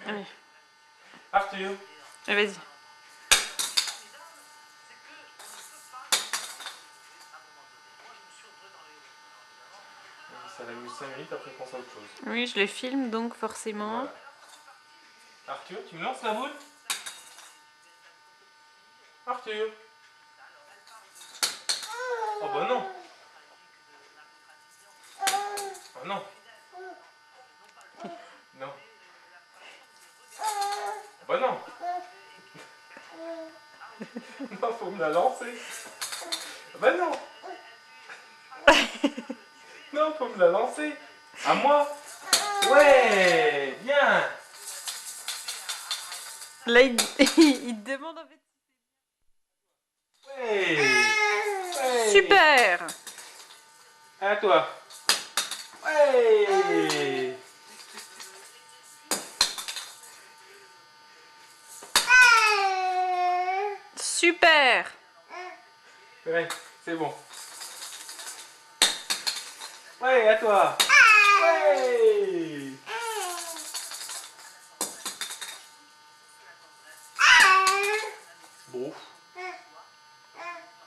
Oui. Arthur. Vas-y. Ça l'amuse 5 minutes, après on pense à autre chose. Oui, je le filme donc forcément. Voilà. Arthur, tu me lances la boule? Arthur. Oh bah non. Oh non. Non. Oh bah non. Non, faut me la lancer. Bah non. Non, faut me la lancer. À moi. Ouais, bien. Là, il te demande en fait. Ouais. Ouais. Super. À toi. Ouais. Super. Ouais, c'est bon. Ouais, à toi. Ouais. Bon.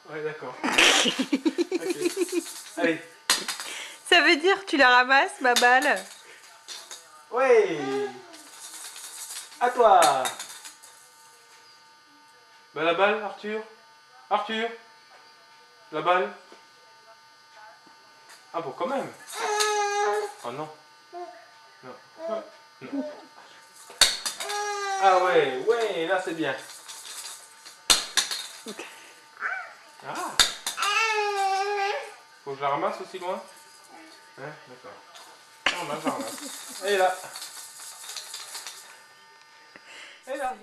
Ouais, d'accord. Okay. Allez. Ça veut dire que tu la ramasses, ma balle? Ouais. À toi. Bah la balle, Arthur. Arthur. La balle. Ah bon, quand même. Oh non. Non. Non. Ah ouais, ouais, là c'est bien. Ah. Faut que je la ramasse aussi loin. Hein, d'accord. Non, là, je la ramasse. Elle est là. Elle est là.